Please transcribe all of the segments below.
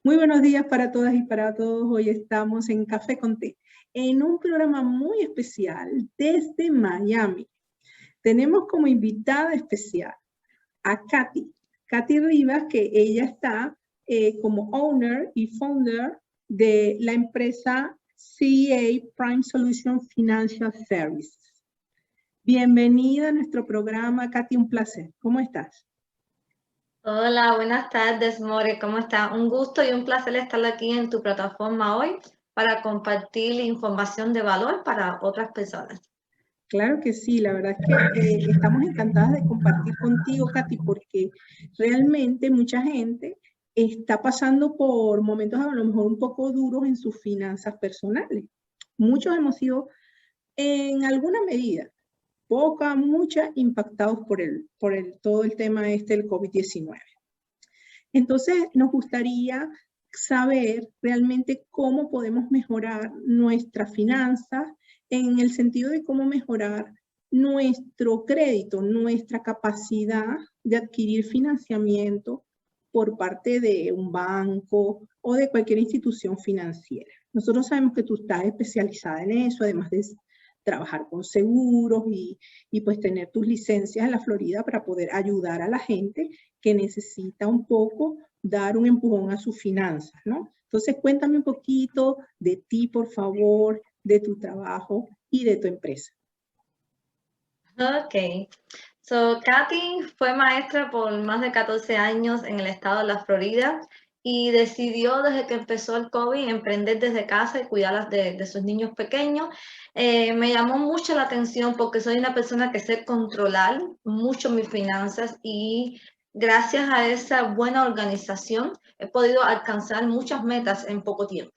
Muy buenos días para todas y para todos. Hoy estamos en Café con Té, en un programa muy especial desde Miami. Tenemos como invitada especial a Katy Rivas, que ella está como owner y founder de la empresa CEA Prime Solution Financial Services. Bienvenida a nuestro programa, Katy, un placer. ¿Cómo estás? Hola, buenas tardes, More. ¿Cómo está? Un gusto y un placer estar aquí en tu plataforma hoy para compartir información de valor para otras personas. Claro que sí, la verdad es que estamos encantadas de compartir contigo, Katy, porque realmente mucha gente está pasando por momentos a lo mejor un poco duros en sus finanzas personales. Muchos hemos sido en alguna medida, poca, mucha, impactados por todo el tema del COVID-19. Entonces, nos gustaría saber realmente cómo podemos mejorar nuestras finanzas en el sentido de cómo mejorar nuestro crédito, nuestra capacidad de adquirir financiamiento por parte de un banco o de cualquier institución financiera. Nosotros sabemos que tú estás especializada en eso, además de trabajar con seguros y pues tener tus licencias en la Florida para poder ayudar a la gente que necesita un poco dar un empujón a sus finanzas, ¿no? Entonces, cuéntame un poquito de ti, por favor, de tu trabajo y de tu empresa. Ok. Katy fue maestra por más de 14 años en el estado de la Florida y decidió desde que empezó el COVID emprender desde casa y cuidar de sus niños pequeños. Me llamó mucho la atención porque soy una persona que sé controlar mucho mis finanzas y gracias a esa buena organización he podido alcanzar muchas metas en poco tiempo.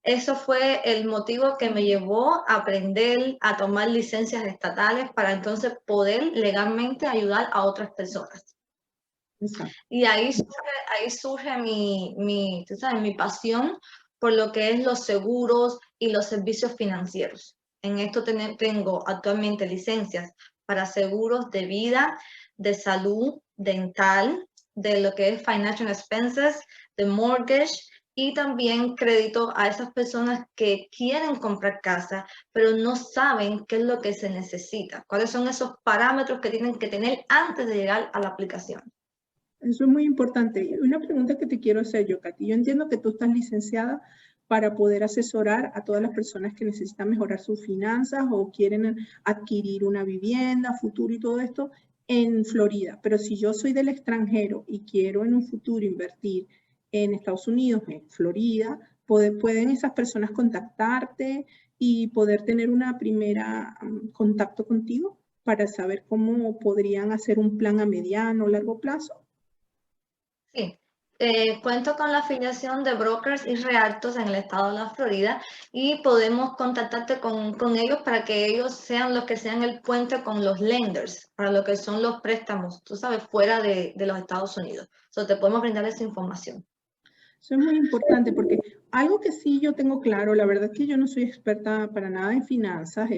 Eso fue el motivo que me llevó a aprender a tomar licencias estatales para entonces poder legalmente ayudar a otras personas. Exacto. Y ahí surge tú sabes, mi pasión por lo que es los seguros y los servicios financieros. En esto tengo actualmente licencias para seguros de vida, de salud, dental, de lo que es financial expenses, de mortgage y también crédito a esas personas que quieren comprar casa, pero no saben qué es lo que se necesita, cuáles son esos parámetros que tienen que tener antes de llegar a la aplicación. Eso es muy importante. Una pregunta que te quiero hacer yo, Katy. Yo entiendo que tú estás licenciada para poder asesorar a todas las personas que necesitan mejorar sus finanzas o quieren adquirir una vivienda, futuro y todo esto en Florida. Pero si yo soy del extranjero y quiero en un futuro invertir en Estados Unidos, en Florida, pueden esas personas contactarte y poder tener una primera contacto contigo para saber cómo podrían hacer un plan a mediano o largo plazo. Sí, cuento con la afiliación de brokers y realtors en el estado de la Florida y podemos contactarte con ellos para que ellos sean los que sean el puente con los lenders, para lo que son los préstamos, tú sabes, fuera de los Estados Unidos. Te podemos brindar esa información. Eso es muy importante porque algo que sí yo tengo claro, la verdad es que yo no soy experta para nada en finanzas,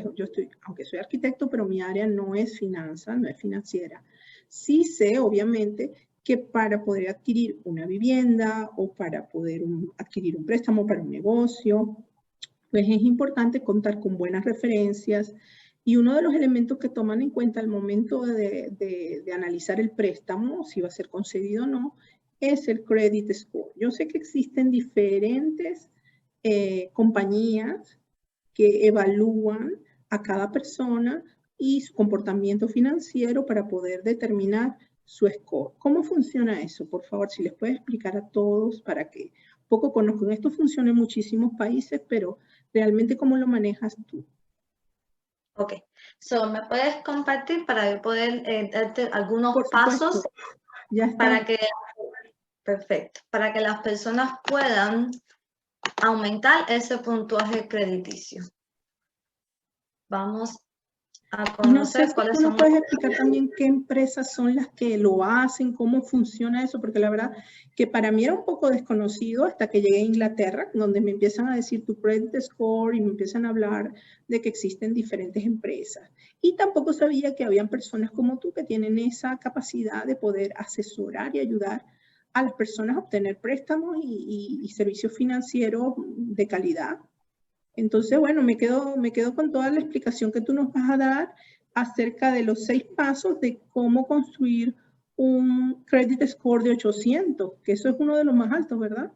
aunque soy arquitecto, pero mi área no es finanzas, no es financiera. Sí sé, obviamente, que para poder adquirir una vivienda o para poder adquirir un préstamo para un negocio, pues es importante contar con buenas referencias y uno de los elementos que toman en cuenta al momento de analizar el préstamo, si va a ser concedido o no, es el credit score. Yo sé que existen diferentes compañías que evalúan a cada persona y su comportamiento financiero para poder determinar su score. ¿Cómo funciona eso? Por favor, si les puedes explicar a todos para que poco conozcan. Esto funciona en muchísimos países, pero realmente ¿cómo lo manejas tú? Ok, ¿me puedes compartir para yo poder darte algunos Por pasos supuesto, ya está. para que, perfecto, para que las personas puedan aumentar ese puntuaje crediticio? Vamos a Y no sé conocer si cuáles tú nos son. puedes explicar también qué empresas son las que lo hacen, cómo funciona eso, porque la verdad que para mí era un poco desconocido hasta que llegué a Inglaterra, donde me empiezan a decir tu credit score y me empiezan a hablar de que existen diferentes empresas. Y tampoco sabía que habían personas como tú que tienen esa capacidad de poder asesorar y ayudar a las personas a obtener préstamos y servicios financieros de calidad. Entonces, bueno, me quedo con toda la explicación que tú nos vas a dar acerca de los 6 pasos de cómo construir un credit score de 800, que eso es uno de los más altos, ¿verdad?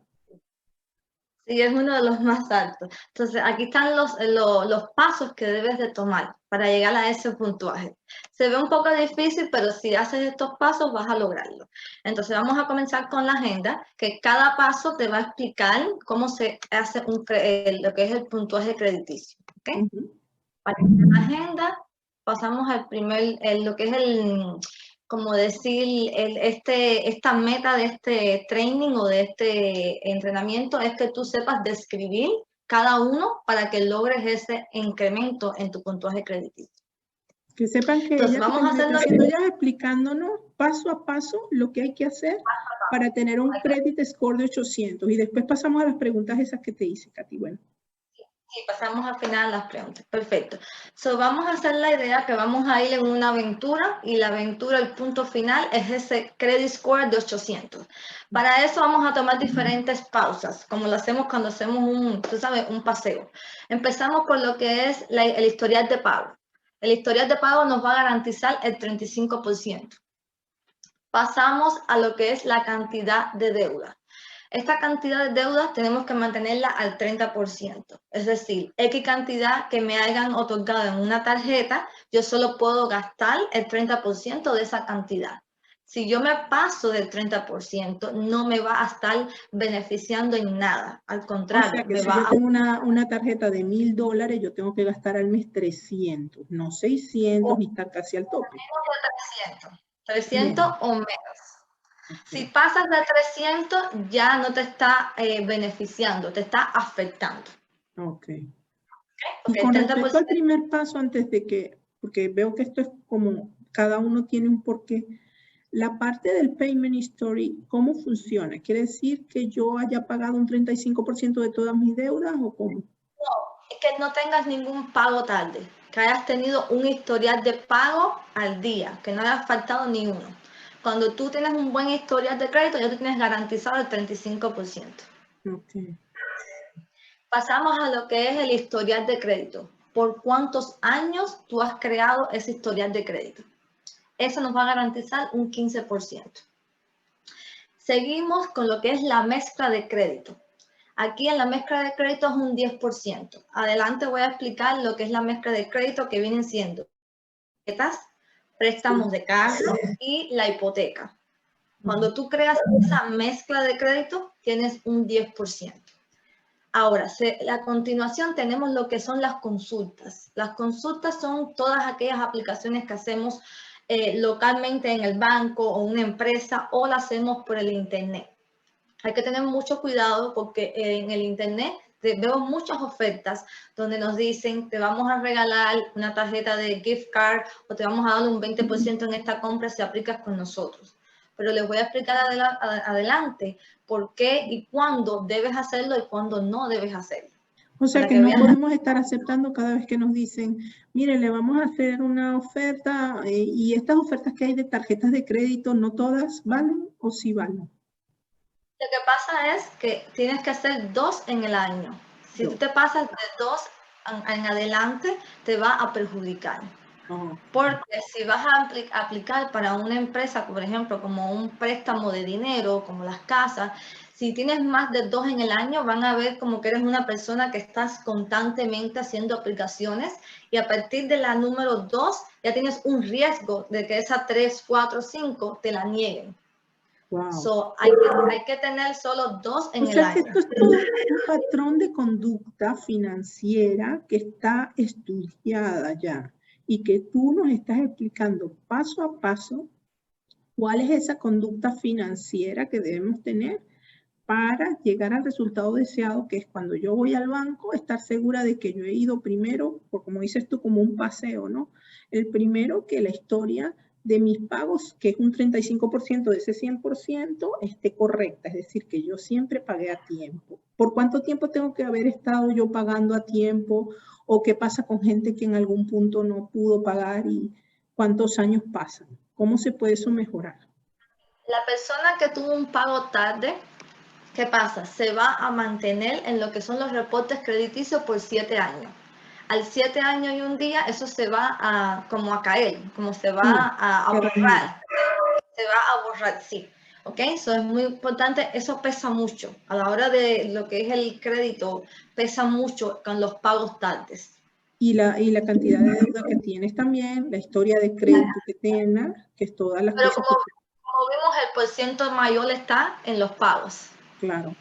Sí, es uno de los más altos. Entonces, aquí están los pasos que debes de tomar para llegar a ese puntuaje. Se ve un poco difícil, pero si haces estos pasos vas a lograrlo. Entonces, vamos a comenzar con la agenda, que cada paso te va a explicar cómo se hace lo que es el puntuaje crediticio. ¿Okay? Para la agenda, pasamos al lo que es como decir, esta meta de este training o de este entrenamiento es que tú sepas describir cada uno para que logres ese incremento en tu puntuaje crediticio. Que sepan que Entonces, ella vamos está haciendo ya explicándonos paso a paso lo que hay que hacer para tener un credit score de 800. Y después pasamos a las preguntas esas que te hice, Katy. Bueno. Sí, pasamos al final a las preguntas. Perfecto. So, vamos a hacer la idea que vamos a ir en una aventura y la aventura, el punto final es ese credit score de 800. Para eso vamos a tomar diferentes pausas, como lo hacemos cuando hacemos un paseo. Empezamos por lo que es el historial de pago. El historial de pago nos va a garantizar el 35%. Pasamos a lo que es la cantidad de deuda. Esta cantidad de deudas tenemos que mantenerla al 30%. Es decir, X cantidad que me hayan otorgado en una tarjeta, yo solo puedo gastar el 30% de esa cantidad. Si yo me paso del 30%, no me va a estar beneficiando en nada. Al contrario, o sea que si yo tengo una tarjeta de $1000, yo tengo que gastar al mes 300, no 600 ni estar casi al tope. Menos de 300 o menos. Okay. Si pasas de 300, ya no te está beneficiando, te está afectando. Ok. Y con respecto al primer paso, antes de que, porque veo que esto es como, cada uno tiene un porqué, la parte del payment history, ¿cómo funciona? ¿Quiere decir que yo haya pagado un 35% de todas mis deudas o cómo? No, es que no tengas ningún pago tarde, que hayas tenido un historial de pago al día, que no haya faltado ni uno. Cuando tú tienes un buen historial de crédito, ya te tienes garantizado el 35%. Okay. Pasamos a lo que es el historial de crédito. ¿Por cuántos años tú has creado ese historial de crédito? Eso nos va a garantizar un 15%. Seguimos con lo que es la mezcla de crédito. Aquí en la mezcla de crédito es un 10%. Adelante voy a explicar lo que es la mezcla de crédito, que vienen siendo préstamos de carro y la hipoteca. Cuando tú creas esa mezcla de crédito, tienes un 10%. Ahora, a continuación tenemos lo que son las consultas. Las consultas son todas aquellas aplicaciones que hacemos localmente en el banco o una empresa o las hacemos por el internet. Hay que tener mucho cuidado porque en el internet veo muchas ofertas donde nos dicen te vamos a regalar una tarjeta de gift card o te vamos a dar un 20% en esta compra si aplicas con nosotros. Pero les voy a explicar adelante por qué y cuándo debes hacerlo y cuándo no debes hacerlo. O sea que no podemos estar aceptando cada vez que nos dicen, mire, le vamos a hacer una oferta y estas ofertas que hay de tarjetas de crédito, ¿no todas valen o sí valen? Lo que pasa es que tienes que hacer 2 en el año. Si tú te pasas de 2 en adelante, te va a perjudicar. Porque si vas a aplicar para una empresa, por ejemplo, como un préstamo de dinero, como las casas, si tienes más de 2 en el año, van a ver como que eres una persona que estás constantemente haciendo aplicaciones y a partir de la número 2 ya tienes un riesgo de que esa 3, 4, 5 te la nieguen. Wow. So, hay que tener solo 2 en el año. O sea que esto es todo un patrón de conducta financiera que está estudiada ya y que tú nos estás explicando paso a paso cuál es esa conducta financiera que debemos tener para llegar al resultado deseado, que es cuando yo voy al banco, estar segura de que yo he ido primero, como dices tú, como un paseo, ¿no? El primero, que la historia de mis pagos, que es un 35% de ese 100%, esté correcta, es decir, que yo siempre pagué a tiempo. ¿Por cuánto tiempo tengo que haber estado yo pagando a tiempo? ¿O qué pasa con gente que en algún punto no pudo pagar y cuántos años pasan? ¿Cómo se puede eso mejorar? La persona que tuvo un pago tarde, ¿qué pasa? Se va a mantener en lo que son los reportes crediticios por 7 años. Al 7 años y un día, eso se va a, como a caer, como se va Sí, a que borrar. renueva. Se va a borrar, sí. ¿Ok? Eso es muy importante, eso pesa mucho. A la hora de lo que es el crédito, pesa mucho con los pagos tardes. Y la cantidad de deuda que tienes también, la historia de crédito que tengas, que es todas las Pero cosas que, como vimos, el porciento mayor está en los pagos. claro,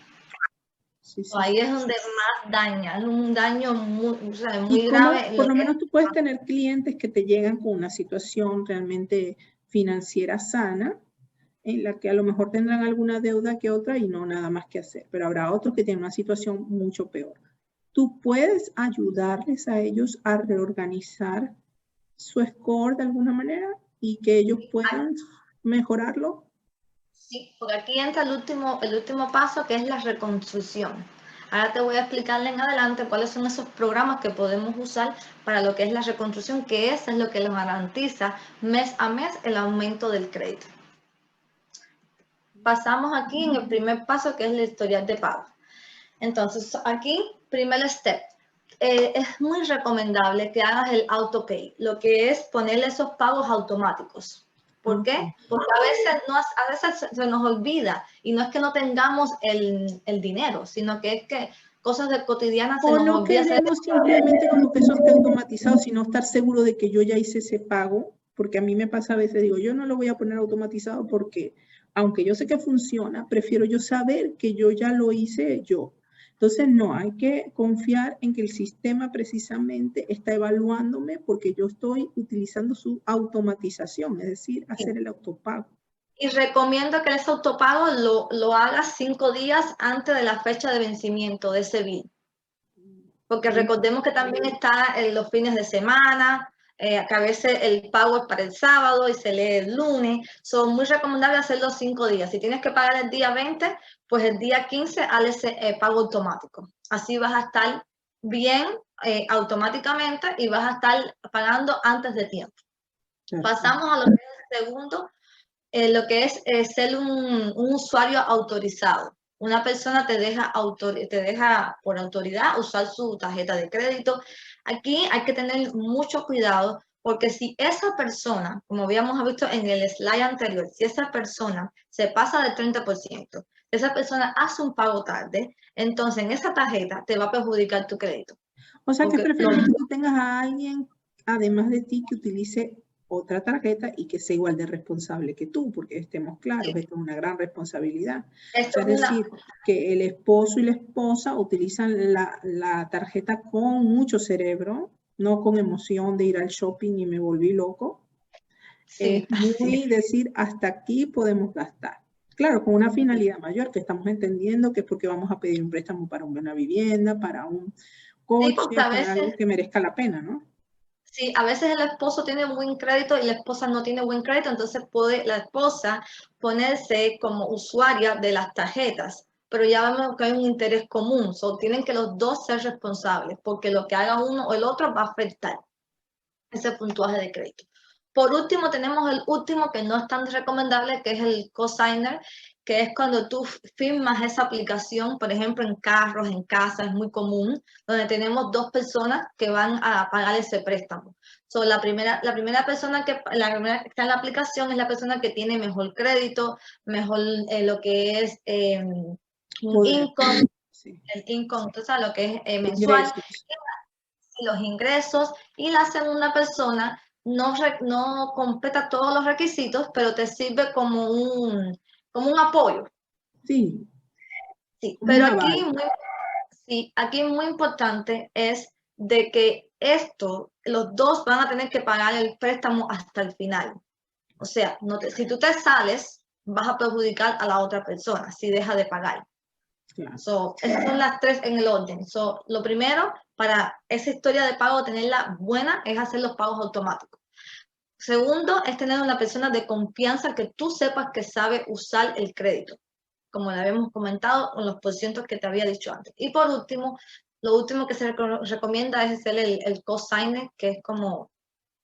sí, sí, Ahí sí. es donde más daña, es un daño muy, o sea, Y muy cómo, grave en por lo lo que menos tú puedes tener clientes que te llegan con una situación realmente financiera sana, en la que a lo mejor tendrán alguna deuda que otra y no nada más que hacer, pero habrá otros que tienen una situación mucho peor. Tú puedes ayudarles a ellos a reorganizar su score de alguna manera y que ellos puedan mejorarlo. sí, porque aquí entra el último paso, que es la reconstrucción. Ahora te voy a explicarle en adelante cuáles son esos programas que podemos usar para lo que es la reconstrucción, que eso es lo que les garantiza mes a mes el aumento del crédito. Pasamos aquí en el primer paso, que es la historial de pago. Entonces, aquí, primer step. Es muy recomendable que hagas el autopay, lo que es ponerle esos pagos automáticos. ¿Por qué? Okay. Porque a veces se nos olvida, y no es que no tengamos el dinero, sino que es que cosas de cotidianas se O nos no olvida hacer. queremos simplemente como que eso esté automatizado, sino estar seguro de que yo ya hice ese pago, porque a mí me pasa a veces, digo, yo no lo voy a poner automatizado porque, aunque yo sé que funciona, prefiero yo saber que yo ya lo hice yo. Entonces, no, hay que confiar en que el sistema precisamente está evaluándome porque yo estoy utilizando su automatización, es decir, hacer el autopago. Y recomiendo que ese autopago lo hagas 5 días antes de la fecha de vencimiento de ese bill. Porque recordemos que también está en los fines de semana, que a veces el pago es para el sábado y se lee el lunes. Son muy recomendables hacerlo 5 días. Si tienes que pagar el día 20, pues el día 15 haz ese pago automático. Así vas a estar bien automáticamente y vas a estar pagando antes de tiempo. Perfecto. Pasamos a lo que es el segundo, lo que es ser un usuario autorizado. Una persona te deja por autoridad usar su tarjeta de crédito. Aquí hay que tener mucho cuidado porque si esa persona, como habíamos visto en el slide anterior, si esa persona se pasa del 30%, esa persona hace un pago tarde, entonces en esa tarjeta te va a perjudicar tu crédito. O sea que es Porque preferible que tú tengas a alguien, además de ti, que utilice otra tarjeta y que sea igual de responsable que tú, porque estemos claros, esto es una gran responsabilidad. O esto sea, es es una, decir, que el esposo y la esposa utilizan la tarjeta con mucho cerebro, no con emoción de ir al shopping y me volví loco. Es sí, muy decir, hasta aquí podemos gastar. Claro, con una finalidad mayor que estamos entendiendo que es porque vamos a pedir un préstamo para una vivienda, para un sí, porque coche, a para veces algo que merezca la pena, ¿no? sí, a veces el esposo tiene buen crédito y la esposa no tiene buen crédito, entonces puede la esposa ponerse como usuaria de las tarjetas, pero ya vemos que hay un interés común, tienen que los dos ser responsables, porque lo que haga uno o el otro va a afectar ese puntuaje de crédito. Por último, tenemos el último que no es tan recomendable, que es el cosigner, que es cuando tú firmas esa aplicación, por ejemplo, en carros, en casa, es muy común, donde tenemos dos personas que van a pagar ese préstamo. La primera persona la primera que está en la aplicación es la persona que tiene mejor crédito, mejor lo que es Poder, income, sí. el income, o sea, lo que es mensual, Ingresos. los ingresos, y la segunda persona no completa todos los requisitos, pero te sirve como un apoyo. Sí, Sí, como pero un aval. aquí muy importante es de que los dos van a tener que pagar el préstamo hasta el final. O sea, si tú te sales, vas a perjudicar a la otra persona si deja de pagar. Claro. Esas son las tres en el orden. Lo primero, para esa historia de pago, tenerla buena, es hacer los pagos automáticos. Segundo, es tener una persona de confianza que tú sepas que sabe usar el crédito, como le habíamos comentado con los porcientos que te había dicho antes. Y por último, lo último que se recomienda es hacer el cosigner, que es como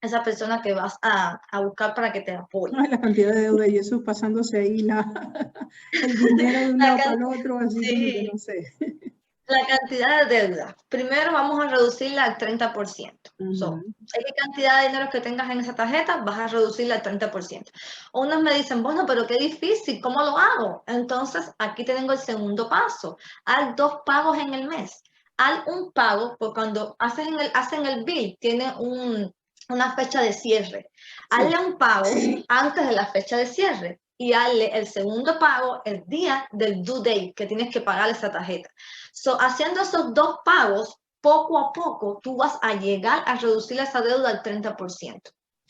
esa persona que vas a buscar para que te apoye. Ay, la cantidad de deuda y eso pasándose ahí el dinero de un lado para el otro, así como que Sí, no sé. la cantidad de deuda. Primero vamos a reducirla al 30%. So, ¿qué cantidad de dinero que tengas en esa tarjeta? Vas a reducirla al 30%. Unos me dicen, bueno, pero qué difícil, ¿cómo lo hago? Entonces, aquí te tengo el segundo paso. Haz 2 pagos en el mes. Haz un pago, porque cuando hacen el bill, tiene una fecha de cierre. Hazle un pago antes de la fecha de cierre y hazle el segundo pago el día del due date que tienes que pagar esa tarjeta. So, haciendo esos 2 pagos, poco a poco tú vas a llegar a reducir esa deuda al 30%.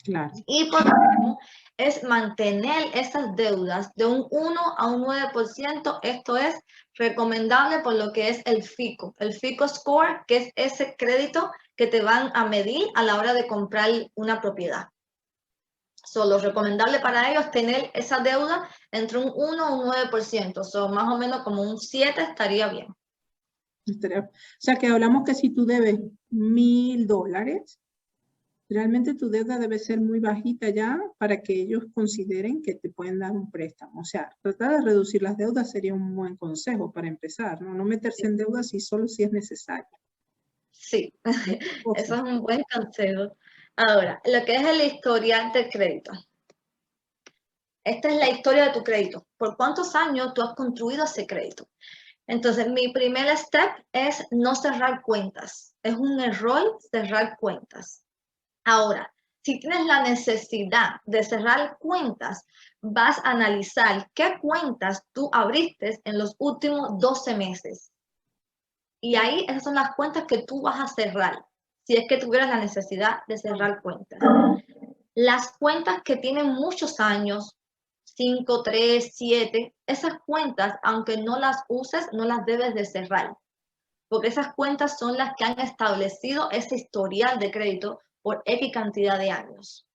Claro. Y por último, es mantener esas deudas de un 1 a un 9%. Esto es recomendable por lo que es el FICO Score, que es ese crédito que te van a medir a la hora de comprar una propiedad. Lo recomendable para ellos tener esa deuda entre un 1 a un 9%. Más o menos como un 7 estaría bien. O sea, que hablamos que si tú debes $1,000, realmente tu deuda debe ser muy bajita ya para que ellos consideren que te pueden dar un préstamo. O sea, tratar de reducir las deudas sería un buen consejo para empezar, ¿no? No meterse en deudas solo si es necesario. Sí, eso es un buen consejo. Ahora, lo que es el historial de crédito. Esta es la historia de tu crédito. ¿Por cuántos años tú has construido ese crédito? Entonces, mi primer step es no cerrar cuentas. Es un error cerrar cuentas. Ahora, si tienes la necesidad de cerrar cuentas, vas a analizar qué cuentas tú abriste en los últimos 12 meses. Y ahí esas son las cuentas que tú vas a cerrar, si es que tuvieras la necesidad de cerrar cuentas. Las cuentas que tienen muchos años, 5, 3, 7, esas cuentas, aunque no las uses, no las debes de cerrar, porque esas cuentas son las que han establecido ese historial de crédito por X cantidad de años.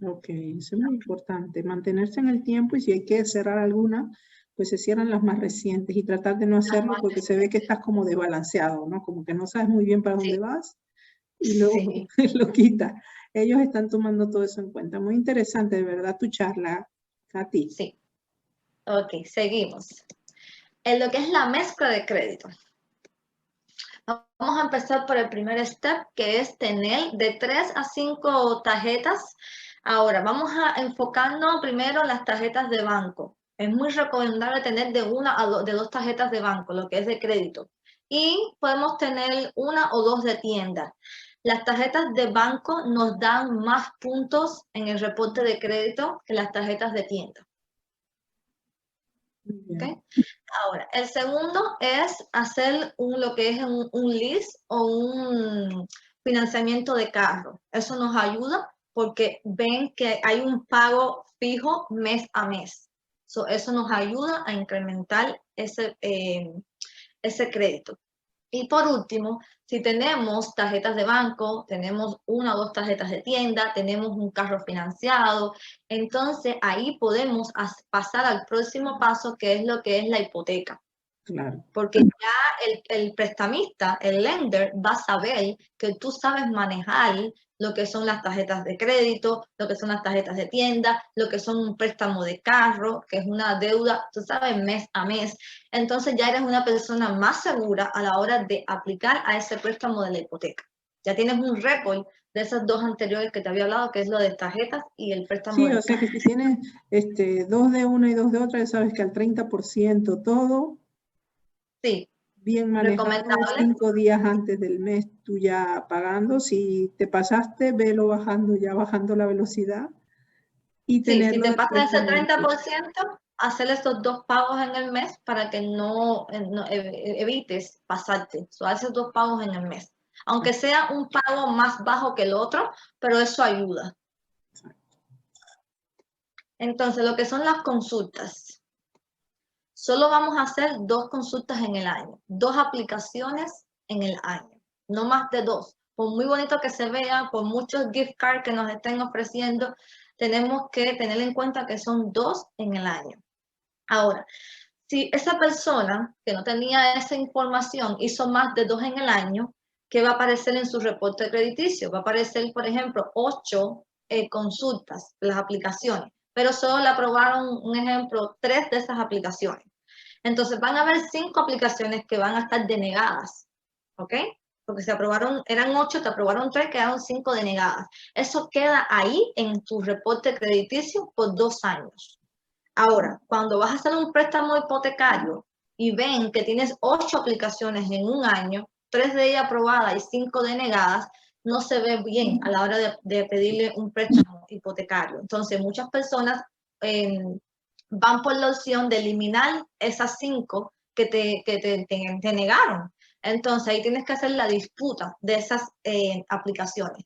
Ok, eso es muy importante, mantenerse en el tiempo y si hay que cerrar alguna, pues se cierran las más recientes y tratar de no hacerlo porque se ve que estás como desbalanceado, ¿no? Como que no sabes muy bien para dónde vas y luego lo quitas. Ellos están tomando todo eso en cuenta. Muy interesante, de verdad, tu charla, Katy. Sí. Ok, seguimos. En lo que es la mezcla de crédito. Vamos a empezar por el primer step, que es tener de 3 a 5 tarjetas. Ahora, vamos a enfocarnos primero en las tarjetas de banco. Es muy recomendable tener de 1 a 2 tarjetas de banco, lo que es de crédito. Y podemos tener 1 o 2 de tienda. Las tarjetas de banco nos dan más puntos en el reporte de crédito que las tarjetas de tienda. ¿Okay? Ahora, el segundo es hacer lo que es un lease o un financiamiento de carro. Eso nos ayuda porque ven que hay un pago fijo mes a mes. Eso nos ayuda a incrementar ese crédito. Y por último, si tenemos tarjetas de banco, tenemos 1 o 2 tarjetas de tienda, tenemos un carro financiado, entonces ahí podemos pasar al próximo paso, que es lo que es la hipoteca. Claro. Porque ya el prestamista, el lender, va a saber que tú sabes manejar lo que son las tarjetas de crédito, lo que son las tarjetas de tienda, lo que son un préstamo de carro, que es una deuda, tú sabes, mes a mes. Entonces ya eres una persona más segura a la hora de aplicar a ese préstamo de la hipoteca. Ya tienes un récord de esas 2 anteriores que te había hablado, que es lo de tarjetas y el préstamo de carro. Sí, o sea que si tienes 2 de una y 2 de otra, ya sabes que al 30% todo. Sí. Bien manejado, 5 días antes del mes tú ya pagando. Si te pasaste, velo bajando, ya bajando la velocidad. Y sí, si te pasas ese 30%, hacer estos 2 pagos en el mes para que no evites pasarte. Haces 2 pagos en el mes. Aunque sea un pago más bajo que el otro, pero eso ayuda. Entonces, lo que son las consultas. Solo vamos a hacer 2 consultas en el año, 2 aplicaciones en el año, no más de 2. Por muy bonito que se vea, por muchos gift cards que nos estén ofreciendo, tenemos que tener en cuenta que son 2 en el año. Ahora, si esa persona que no tenía esa información hizo más de 2 en el año, ¿qué va a aparecer en su reporte crediticio? Va a aparecer, por ejemplo, 8 consultas, las aplicaciones, pero solo le aprobaron, un ejemplo, 3 de esas aplicaciones. Entonces van a haber 5 aplicaciones que van a estar denegadas, ¿ok? Porque se aprobaron, eran 8, te aprobaron 3, quedaron 5 denegadas. Eso queda ahí en tu reporte crediticio por 2 años. Ahora, cuando vas a hacer un préstamo hipotecario y ven que tienes 8 aplicaciones en un año, 3 de ellas aprobadas y 5 denegadas, no se ve bien a la hora de pedirle un préstamo hipotecario. Entonces, muchas personas van por la opción de eliminar esas 5 que te negaron. Entonces, ahí tienes que hacer la disputa de esas aplicaciones.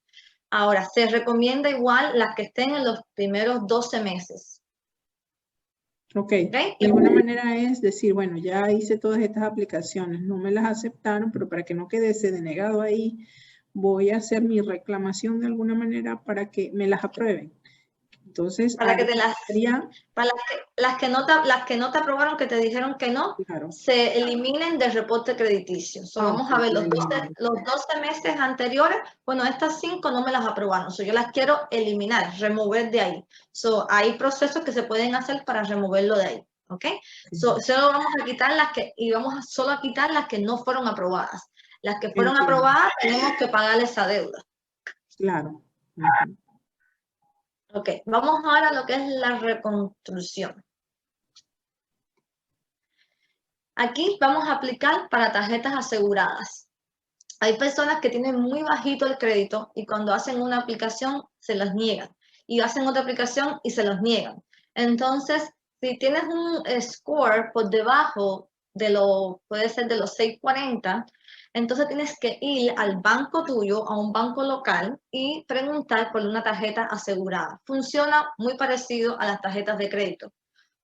Ahora, se recomienda igual las que estén en los primeros 12 meses. Ok, de alguna manera es decir, bueno, ya hice todas estas aplicaciones, no me las aceptaron, pero para que no quede ese denegado ahí, voy a hacer mi reclamación de alguna manera para que me las aprueben. Entonces, para que las que no te aprobaron, que te dijeron que no, claro, se eliminen del reporte crediticio. Vamos a ver los 12 meses anteriores. Bueno, estas 5 no me las aprobaron, yo las quiero eliminar, remover de ahí. Hay procesos que se pueden hacer para removerlo de ahí. ¿Ok? Solo vamos a quitar y vamos solo a quitar las que no fueron aprobadas. Las que fueron aprobadas tenemos que pagar esa deuda. Claro. Ok, vamos ahora a lo que es la reconstrucción. Aquí vamos a aplicar para tarjetas aseguradas. Hay personas que tienen muy bajito el crédito y cuando hacen una aplicación se los niegan. Y hacen otra aplicación y se los niegan. Entonces, si tienes un score por debajo de puede ser de los 640, entonces tienes que ir al banco tuyo, a un banco local y preguntar por una tarjeta asegurada. Funciona muy parecido a las tarjetas de crédito.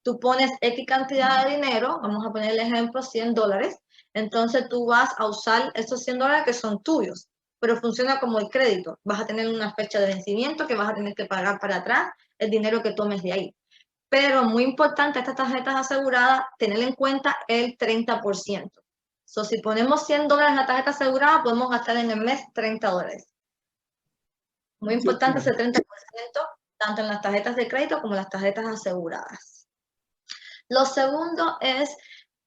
Tú pones X cantidad de dinero, vamos a poner el ejemplo, $100, entonces tú vas a usar esos $100 que son tuyos, pero funciona como el crédito. Vas a tener una fecha de vencimiento que vas a tener que pagar para atrás el dinero que tomes de ahí. Pero muy importante, estas tarjetas aseguradas, tener en cuenta el 30%. Si ponemos $100 en la tarjeta asegurada, podemos gastar en el mes $30. Muy importante ese 30%, tanto en las tarjetas de crédito como en las tarjetas aseguradas. Lo segundo es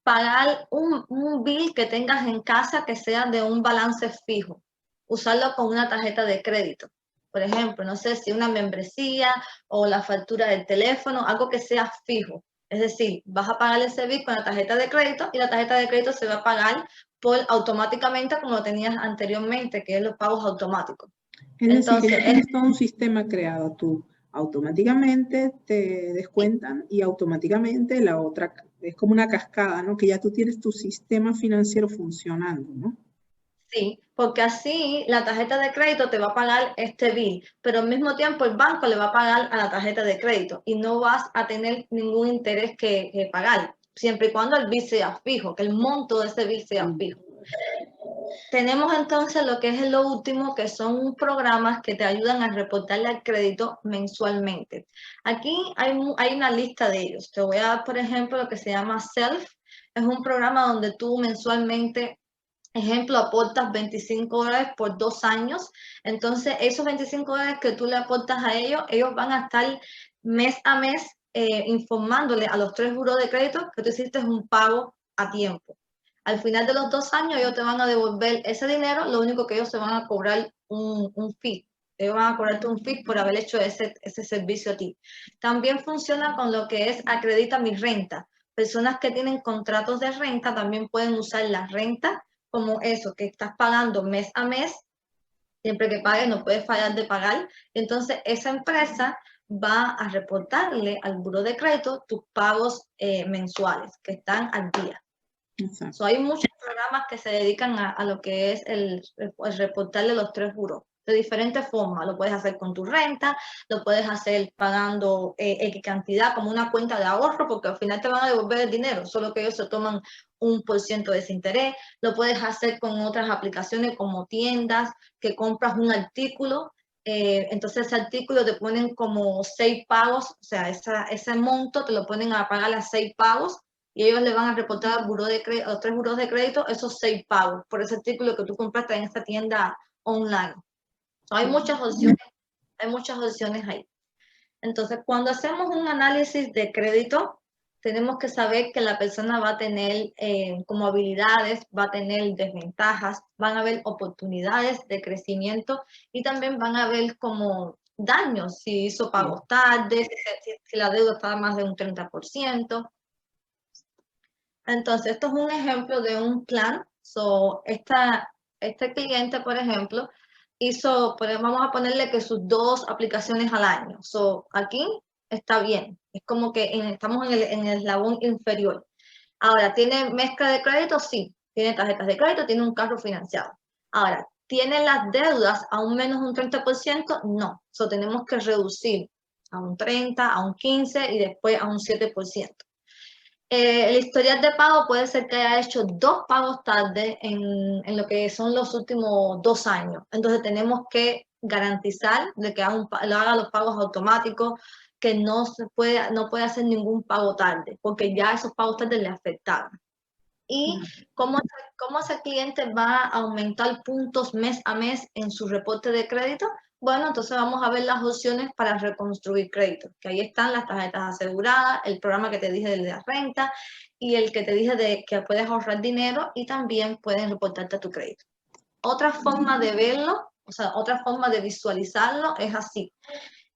pagar un bill que tengas en casa que sea de un balance fijo. Usarlo con una tarjeta de crédito. Por ejemplo, no sé si una membresía o la factura del teléfono, algo que sea fijo. Es decir, vas a pagar ese bill con la tarjeta de crédito y la tarjeta de crédito se va a pagar automáticamente como lo tenías anteriormente, que es los pagos automáticos. Entonces, decir, que ya tienes todo un sistema creado tú. Automáticamente te descuentan y automáticamente la otra, es como una cascada, ¿no? Que ya tú tienes tu sistema financiero funcionando, ¿no? Sí, porque así la tarjeta de crédito te va a pagar este bill, pero al mismo tiempo el banco le va a pagar a la tarjeta de crédito y no vas a tener ningún interés que pagar, siempre y cuando el bill sea fijo, que el monto de ese bill sea fijo. Tenemos entonces lo que es lo último, que son programas que te ayudan a reportarle al crédito mensualmente. Aquí hay una lista de ellos. Te voy a dar, por ejemplo, lo que se llama Self. Es un programa donde tú mensualmente, ejemplo, aportas $25 por 2 años. Entonces, esos $25 que tú le aportas a ellos van a estar mes a mes informándole a los 3 buros de crédito que tú hiciste un pago a tiempo. Al final de los 2 años, ellos te van a devolver ese dinero, lo único que ellos se van a cobrar un fee. Ellos van a cobrarte un fee por haber hecho ese servicio a ti. También funciona con lo que es Acredita mi renta. Personas que tienen contratos de renta también pueden usar la renta como eso, que estás pagando mes a mes, siempre que pagues no puedes fallar de pagar. Entonces, esa empresa va a reportarle al buro de crédito tus pagos mensuales que están al día. Hay muchos programas que se dedican a lo que es el reportarle los 3 buros de diferentes formas. Lo puedes hacer con tu renta, lo puedes hacer pagando X cantidad como una cuenta de ahorro, porque al final te van a devolver el dinero, solo que ellos se toman 1% de ese interés. Lo puedes hacer con otras aplicaciones como tiendas, que compras un artículo, entonces ese artículo te ponen como 6 pagos, o sea, ese monto te lo ponen a pagar a 6 pagos, y ellos le van a reportar al buró de crédito, a los 3 buros de crédito esos 6 pagos por ese artículo que tú compraste en esta tienda online. Hay muchas opciones ahí. Entonces, cuando hacemos un análisis de crédito, tenemos que saber que la persona va a tener como habilidades, va a tener desventajas, van a haber oportunidades de crecimiento y también van a haber como daños, si hizo pagos tarde, si la deuda está más de un 30%. Entonces, esto es un ejemplo de un plan. Este cliente, por ejemplo, hizo, vamos a ponerle que sus 2 aplicaciones al año. Aquí está bien. Es como que estamos en el eslabón inferior. Ahora, ¿tiene mezcla de crédito? Sí. Tiene tarjetas de crédito, tiene un carro financiado. Ahora, ¿tiene las deudas aún menos un 30%? No. Tenemos que reducir a un 30, a un 15 y después a un 7%. El historial de pago puede ser que haya hecho 2 pagos tarde en lo que son los últimos 2 años. Entonces tenemos que garantizar de que haga los pagos automáticos, que no puede hacer ningún pago tarde, porque ya esos pagos tarde le afectaron. Y cómo ese cliente va a aumentar puntos mes a mes en su reporte de crédito. Bueno, entonces vamos a ver las opciones para reconstruir crédito, que ahí están las tarjetas aseguradas, el programa que te dije de la renta y el que te dije de que puedes ahorrar dinero y también pueden reportarte a tu crédito. Otra forma de verlo, o sea, otra forma de visualizarlo es así.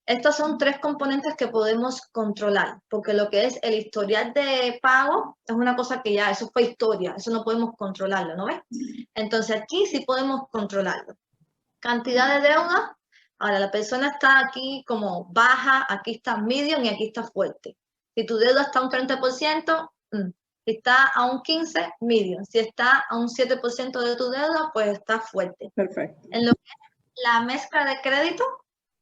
Estos son 3 componentes que podemos controlar, porque lo que es el historial de pago es una cosa que ya, eso fue historia, eso no podemos controlarlo, ¿no ves? Entonces aquí sí podemos controlarlo. Cantidad de deuda, ahora la persona está aquí como baja, aquí está medium y aquí está fuerte. Si tu deuda está a un 30%, si está a un 15%, medium. Si está a un 7% de tu deuda, pues está fuerte. Perfecto. En lo que es la mezcla de crédito,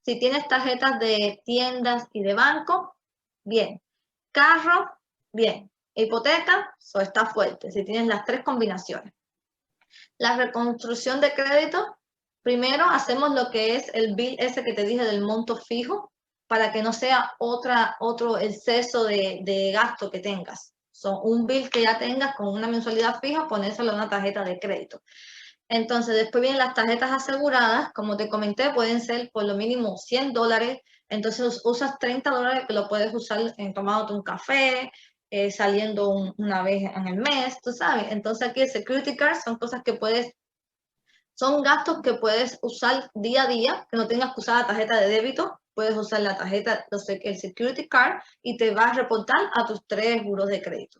si tienes tarjetas de tiendas y de banco, bien. Carro, bien. Hipoteca, eso está fuerte, si tienes las 3 combinaciones. La reconstrucción de crédito, primero hacemos lo que es el bill ese que te dije del monto fijo, para que no sea otro exceso de gasto que tengas. Un bill que ya tengas con una mensualidad fija, ponérselo a una tarjeta de crédito. Entonces, después vienen las tarjetas aseguradas, como te comenté, pueden ser por lo mínimo $100. Entonces, usas $30 que lo puedes usar en tomándote un café, saliendo una vez en el mes, tú sabes. Entonces, aquí el security card son cosas que son gastos que puedes usar día a día, que no tengas que usar la tarjeta de débito, puedes usar la tarjeta, el security card, y te va a reportar a tus 3 buros de crédito.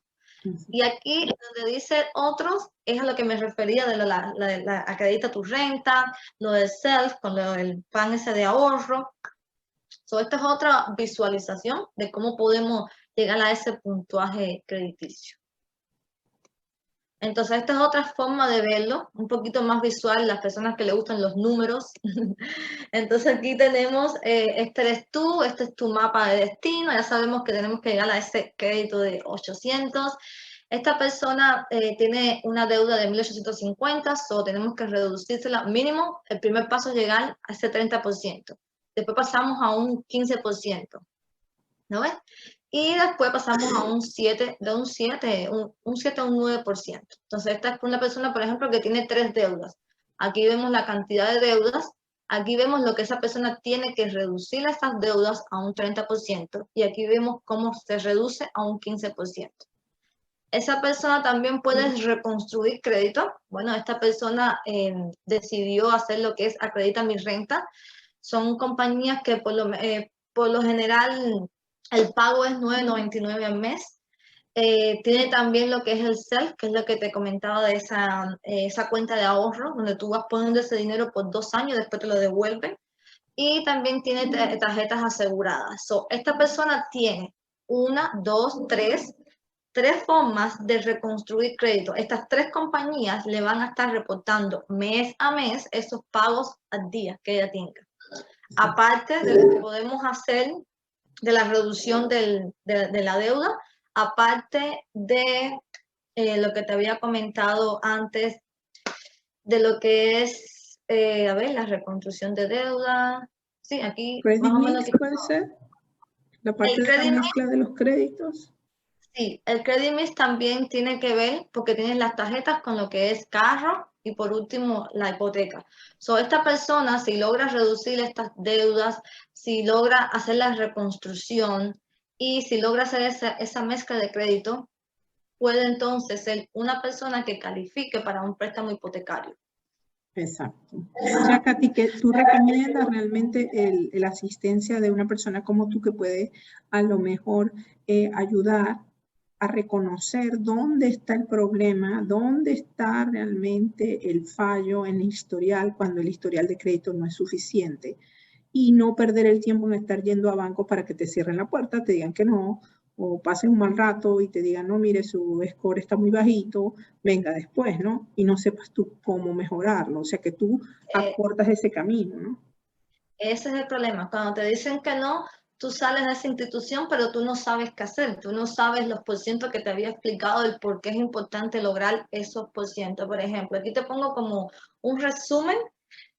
Y aquí donde dice otros, es a lo que me refería de la acredita tu renta, lo del self, con el plan ese de ahorro. Esta es otra visualización de cómo podemos llegar a ese puntuaje crediticio. Entonces, esta es otra forma de verlo, un poquito más visual, las personas que le gustan los números. Entonces, aquí tenemos, este eres tú, este es tu mapa de destino, ya sabemos que tenemos que llegar a ese crédito de 800. Esta persona tiene una deuda de 1.850, tenemos que reducírsela mínimo. El primer paso es llegar a ese 30%. Después pasamos a un 15%, ¿no ves? Y después pasamos a un 7, de un 7 a un 9%. Entonces, esta es una persona, por ejemplo, que tiene 3 deudas. Aquí vemos la cantidad de deudas. Aquí vemos lo que esa persona tiene que reducir esas deudas a un 30%. Y aquí vemos cómo se reduce a un 15%. Esa persona también puede reconstruir crédito. Bueno, esta persona decidió hacer lo que es Acredita mi Renta. Son compañías que por lo general el pago es $9.99 al mes. Tiene también lo que es el self, que es lo que te comentaba de esa cuenta de ahorro, donde tú vas poniendo ese dinero por 2 años, después te lo devuelven. Y también tiene tarjetas aseguradas. Esta persona tiene 1, 2, 3 formas de reconstruir crédito. Estas 3 compañías le van a estar reportando mes a mes esos pagos al día que ella tenga. Aparte de lo que podemos hacer de la reducción de la deuda, aparte de lo que te había comentado antes, de lo que es, a ver, la reconstrucción de deuda. Sí, aquí Credit más o menos. mix puede ser, la parte de la mezcla de los créditos. Sí, el credit mix también tiene que ver porque tienes las tarjetas con lo que es carro y por último la hipoteca. So, esta persona, si logra reducir estas deudas, si logra hacer la reconstrucción y si logra hacer esa mezcla de crédito, puede entonces ser una persona que califique para un préstamo hipotecario. Exacto. O sea, Katy, que tú recomiendas realmente la asistencia de una persona como tú que puede a lo mejor ayudar a reconocer dónde está el problema, dónde está realmente el fallo en el historial cuando el historial de crédito no es suficiente y no perder el tiempo en estar yendo a bancos para que te cierren la puerta, te digan que no, o pasen un mal rato y te digan, no, mire, su score está muy bajito, venga después, ¿no? Y no sepas tú cómo mejorarlo, o sea que tú acortas ese camino, ¿no? Ese es el problema. Cuando te dicen que no, tú sales de esa institución, pero tú no sabes qué hacer. Tú no sabes los porcientos que te había explicado del por qué es importante lograr esos porcientos. Por ejemplo, aquí te pongo como un resumen.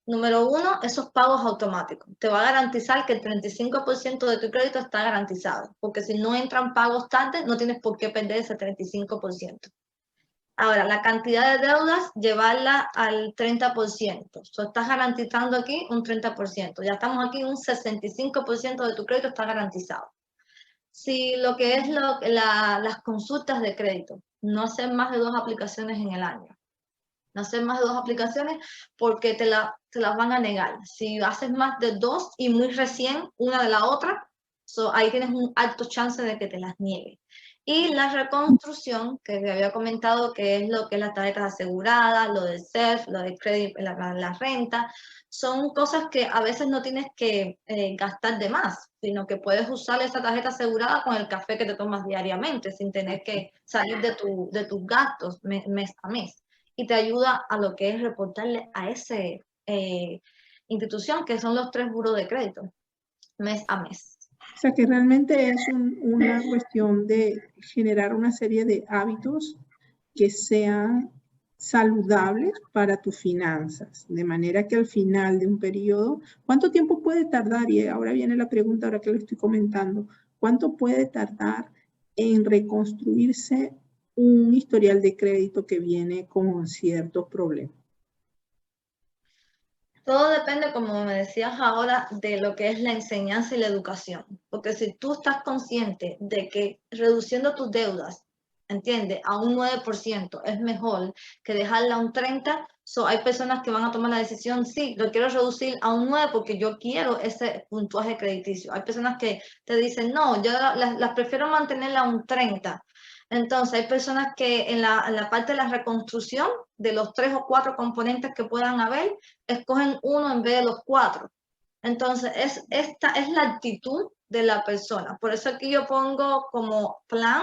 Número uno, esos pagos automáticos. Te va a garantizar que el 35% de tu crédito está garantizado, porque si no entran pagos tarde, no tienes por qué perder ese 35%. Ahora, la cantidad de deudas, llevarla al 30%. Estás garantizando aquí un 30%. Ya estamos aquí, un 65% de tu crédito está garantizado. Si lo que es las consultas de crédito, no hacer más de 2 aplicaciones en el año. No hacer más de 2 aplicaciones porque te las van a negar. Si haces más de 2 y muy recién una de la otra, ahí tienes un alto chance de que te las niegue. Y la reconstrucción, que te había comentado, que es lo que es las tarjetas aseguradas, lo del self, lo del crédito, la renta, son cosas que a veces no tienes que gastar de más, sino que puedes usar esa tarjeta asegurada con el café que te tomas diariamente, sin tener que salir de tus gastos mes a mes. Y te ayuda a lo que es reportarle a esa institución, que son los 3 buros de crédito, mes a mes. O sea que realmente es una cuestión de generar una serie de hábitos que sean saludables para tus finanzas, de manera que al final de un periodo, ¿cuánto tiempo puede tardar? Y ahora viene la pregunta, ahora que lo estoy comentando, ¿cuánto puede tardar en reconstruirse un historial de crédito que viene con ciertos problemas? Todo depende, como me decías ahora, de lo que es la enseñanza y la educación. Porque si tú estás consciente de que reduciendo tus deudas, ¿entiendes? A un 9% es mejor que dejarla a un 30%, hay personas que van a tomar la decisión, sí, lo quiero reducir a un 9 porque yo quiero ese puntuaje crediticio. Hay personas que te dicen, no, yo las prefiero mantenerla a un 30%. Entonces, hay personas que en la parte de la reconstrucción, de los 3 o 4 componentes que puedan haber, escogen uno en vez de los 4. Entonces, esta es la actitud de la persona. Por eso aquí yo pongo como plan,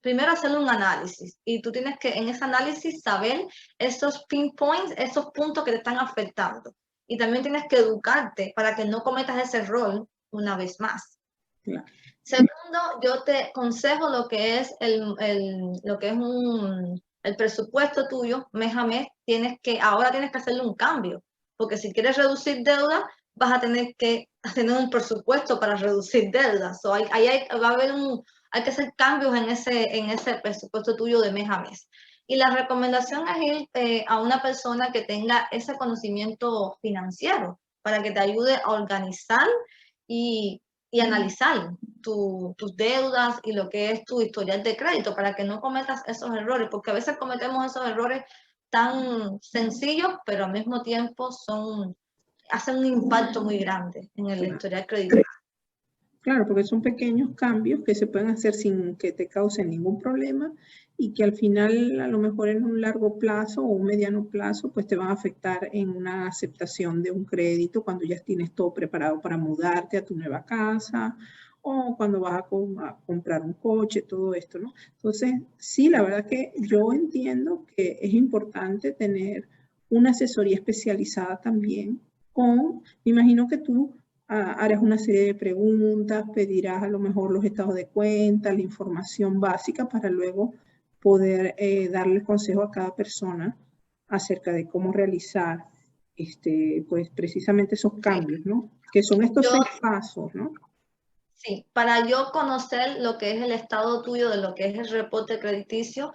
primero hacer un análisis. Y tú tienes que en ese análisis saber esos pinpoints, esos puntos que te están afectando. Y también tienes que educarte para que no cometas ese error una vez más. Claro. Segundo, yo te aconsejo lo que es lo que es el presupuesto tuyo mes a mes. Ahora tienes que hacerle un cambio, porque si quieres reducir deuda, vas a tener que tener un presupuesto para reducir deuda. Hay que hacer cambios en ese presupuesto tuyo de mes a mes. Y la recomendación es ir a una persona que tenga ese conocimiento financiero para que te ayude a organizar y analizar tus deudas y lo que es tu historial de crédito para que no cometas esos errores, porque a veces cometemos esos errores tan sencillos, pero al mismo tiempo hacen un impacto muy grande en el historial crediticio. Claro, porque son pequeños cambios que se pueden hacer sin que te causen ningún problema y que al final, a lo mejor en un largo plazo o un mediano plazo, pues te van a afectar en una aceptación de un crédito cuando ya tienes todo preparado para mudarte a tu nueva casa o cuando vas a comprar un coche, todo esto, ¿no? Entonces, sí, la verdad que yo entiendo que es importante tener una asesoría especializada también me imagino que tú harás una serie de preguntas, pedirás a lo mejor los estados de cuenta, la información básica para luego poder darle consejo a cada persona acerca de cómo realizar pues precisamente esos cambios, ¿no? Que son estos 6 pasos, ¿no? Sí, para yo conocer lo que es el estado tuyo de lo que es el reporte crediticio,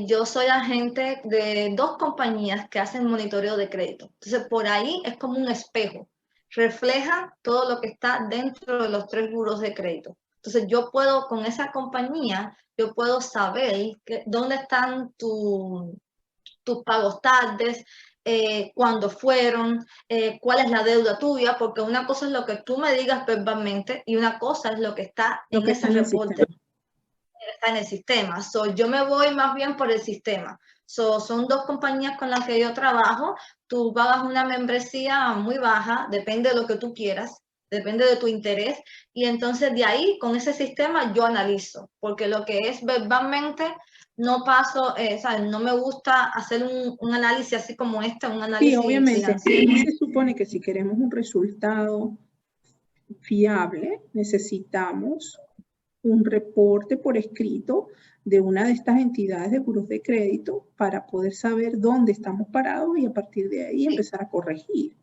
yo soy agente de 2 compañías que hacen monitoreo de crédito. Entonces, por ahí es como un espejo. Refleja todo lo que está dentro de los 3 buros de crédito. Entonces, yo puedo, con esa compañía, yo puedo saber dónde están tus pagos tardes, cuándo fueron, cuál es la deuda tuya, porque una cosa es lo que tú me digas verbalmente y una cosa es lo que está Lo en que está ese en el reporte, sistema. está en el sistema. Yo me voy más bien por el sistema. Son 2 compañías con las que yo trabajo. Tú pagas una membresía muy baja, depende de lo que tú quieras, depende de tu interés, y entonces de ahí, con ese sistema, yo analizo, porque lo que es verbalmente, no paso, ¿sabes? No me gusta hacer un análisis así como este, un Sí, análisis obviamente. financiero. Y se supone que si queremos un resultado fiable, necesitamos un reporte por escrito de una de estas entidades de buros de crédito para poder saber dónde estamos parados y a partir de ahí empezar a corregir.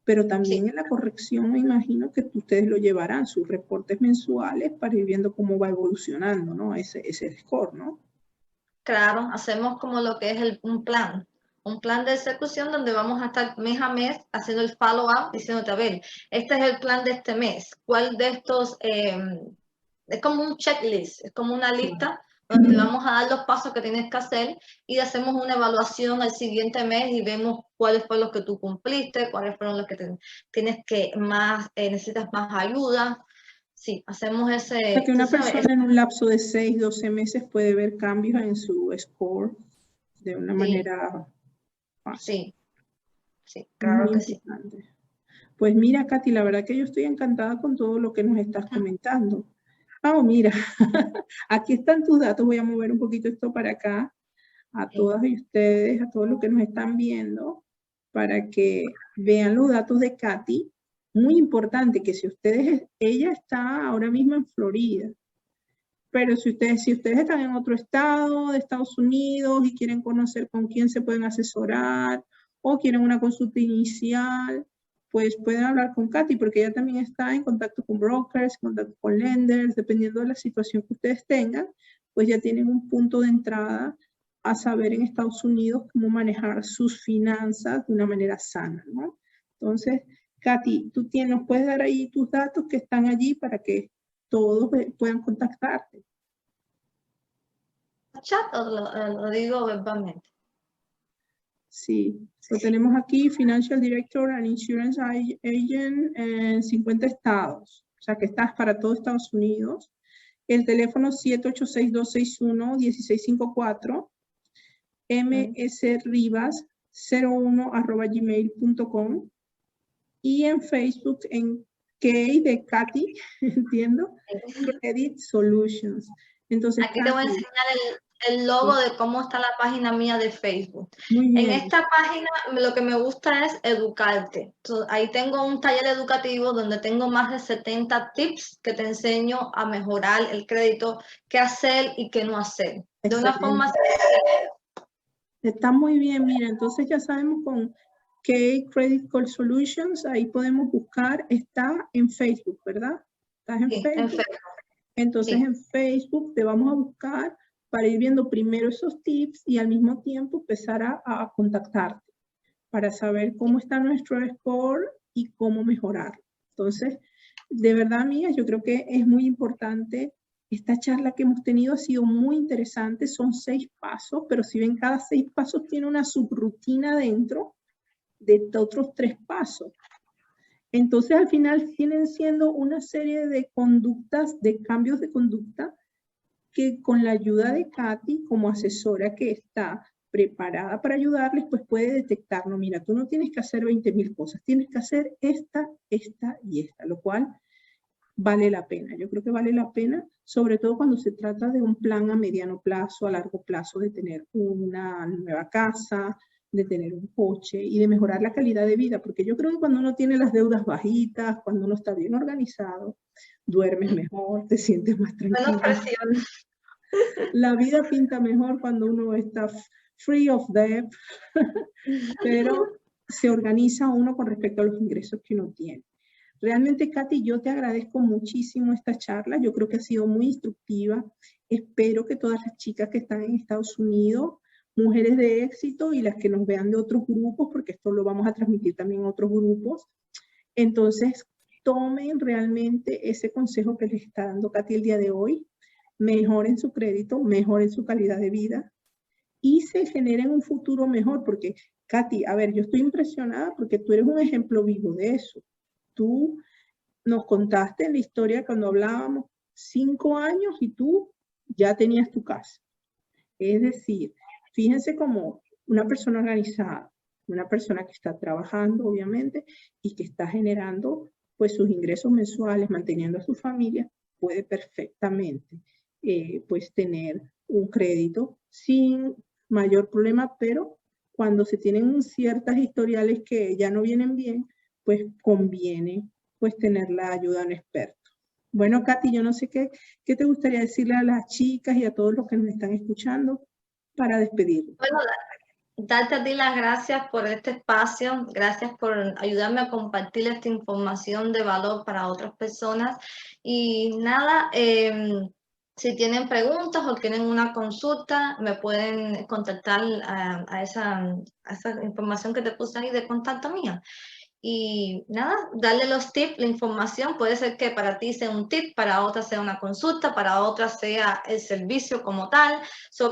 Pero también Sí. en la corrección me imagino que ustedes lo llevarán, sus reportes mensuales, para ir viendo cómo va evolucionando, ¿no? Ese score, ¿no? Claro, hacemos como lo que es un plan de ejecución donde vamos a estar mes a mes haciendo el follow-up, diciéndote, a ver, este es el plan de este mes, ¿cuál de estos, es como un checklist, es como una lista donde te vamos a dar los pasos que tienes que hacer y hacemos una evaluación el siguiente mes y vemos cuáles fueron los que tú cumpliste, cuáles fueron los que tienes que más, necesitas más ayuda. Sí, hacemos O sea ese, que tú una sabes, persona en un lapso de 6, 12 meses puede ver cambios en su score de una sí, manera fácil. sí. Sí, Muy claro que sí. importante. Pues mira, Katy, la verdad que yo estoy encantada con todo lo que nos estás comentando. Oh, mira, aquí están tus datos. Voy a mover un poquito esto para acá, a Sí. todas ustedes, a todos los que nos están viendo, para que vean los datos de Katy. Muy importante que si ustedes, ella está ahora mismo en Florida, pero si ustedes están en otro estado de Estados Unidos y quieren conocer con quién se pueden asesorar o quieren una consulta inicial, pues pueden hablar con Katy porque ella también está en contacto con brokers, en contacto con lenders, dependiendo de la situación que ustedes tengan, pues ya tienen un punto de entrada a saber en Estados Unidos cómo manejar sus finanzas de una manera sana, ¿no? Entonces, Katy, nos puedes dar ahí tus datos que están allí para que todos puedan contactarte. ¿Chat o lo digo verbalmente? Sí, lo tenemos aquí, Financial Director and Insurance Agent en 50 estados. O sea que estás para todo Estados Unidos. El teléfono 786-261-1654, msrivas01@gmail.com y en Facebook en K de Katy, entiendo, Credit Solutions. Entonces, Aquí te voy a Katy, enseñar el logo de cómo está la página mía de Facebook. muy En bien. esta página lo que me gusta es educarte. Entonces, ahí tengo un taller educativo donde tengo más de 70 tips que te enseño a mejorar el crédito, qué hacer y qué no hacer. De una forma Excelente. Está muy bien, mira, entonces ya sabemos con K Credit Call Solutions, ahí podemos buscar, está en Facebook, ¿verdad? ¿Estás en sí, en Facebook? Facebook. Entonces Sí. en Facebook te vamos a buscar para ir viendo primero esos tips y al mismo tiempo empezar a contactarte para saber cómo está nuestro score y cómo mejorar. Entonces, de verdad, amigas, yo creo que es muy importante. Esta charla que hemos tenido ha sido muy interesante. Son 6 pasos, pero si ven, cada 6 pasos tiene una subrutina dentro de otros 3 pasos. Entonces, al final, tienen siendo una serie de conductas, de cambios de conducta, que con la ayuda de Katy, como asesora que está preparada para ayudarles, pues puede detectar, no, mira, tú no tienes que hacer 20,000 cosas, tienes que hacer esta y esta, lo cual vale la pena. Yo creo que vale la pena, sobre todo cuando se trata de un plan a mediano plazo, a largo plazo, de tener una nueva casa, de tener un coche y de mejorar la calidad de vida, porque yo creo que cuando uno tiene las deudas bajitas, cuando uno está bien organizado, duermes mejor, te sientes más tranquilo. Menos presión. La vida pinta mejor cuando uno está free of debt, pero se organiza uno con respecto a los ingresos que uno tiene. Realmente, Katy, yo te agradezco muchísimo esta charla. Yo creo que ha sido muy instructiva. Espero que todas las chicas que están en Estados Unidos, mujeres de éxito y las que nos vean de otros grupos, porque esto lo vamos a transmitir también a otros grupos, entonces tomen realmente ese consejo que les está dando Katy el día de hoy, mejoren su crédito, mejoren su calidad de vida y se generen un futuro mejor, porque Katy, a ver, yo estoy impresionada porque tú eres un ejemplo vivo de eso. Tú nos contaste en la historia cuando hablábamos 5 años y tú ya tenías tu casa. Es decir, fíjense como una persona organizada, una persona que está trabajando, obviamente, y que está generando pues sus ingresos mensuales, manteniendo a su familia, puede perfectamente pues tener un crédito sin mayor problema, pero cuando se tienen ciertas historiales que ya no vienen bien, pues conviene pues tener la ayuda de un experto. Bueno, Katy, yo no sé qué te gustaría decirle a las chicas y a todos los que nos están escuchando para despedirnos. Bueno, darte a ti las gracias por este espacio, gracias por ayudarme a compartir esta información de valor para otras personas. Y nada, si tienen preguntas o tienen una consulta, me pueden contactar a esa información que te puse ahí de contacto mía. Y nada, darle los tips, la información, puede ser que para ti sea un tip, para otra sea una consulta, para otra sea el servicio como tal.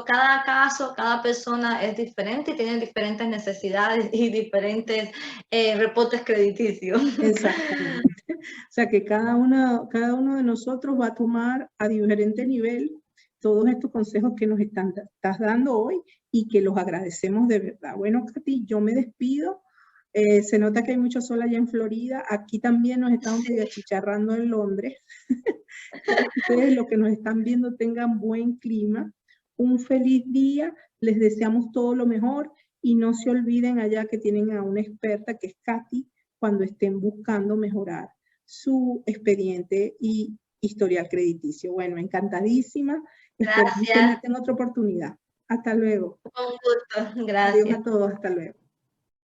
Cada caso, cada persona es diferente y tiene diferentes necesidades y diferentes reportes crediticios. Exactamente. O sea que cada uno de nosotros va a tomar a diferente nivel todos estos consejos que nos estás dando hoy y que los agradecemos de verdad. Bueno, Katy, yo me despido. Se nota que hay mucho sol allá en Florida. Aquí también nos estamos achicharrando en Londres. Ustedes, los que nos están viendo, tengan buen clima. Un feliz día. Les deseamos todo lo mejor. Y no se olviden allá que tienen a una experta que es Katy cuando estén buscando mejorar su expediente y historial crediticio. Bueno, encantadísima. Esperamos tenerte en otra oportunidad. Hasta luego. Un gusto. Adiós Gracias. a todos. Hasta luego.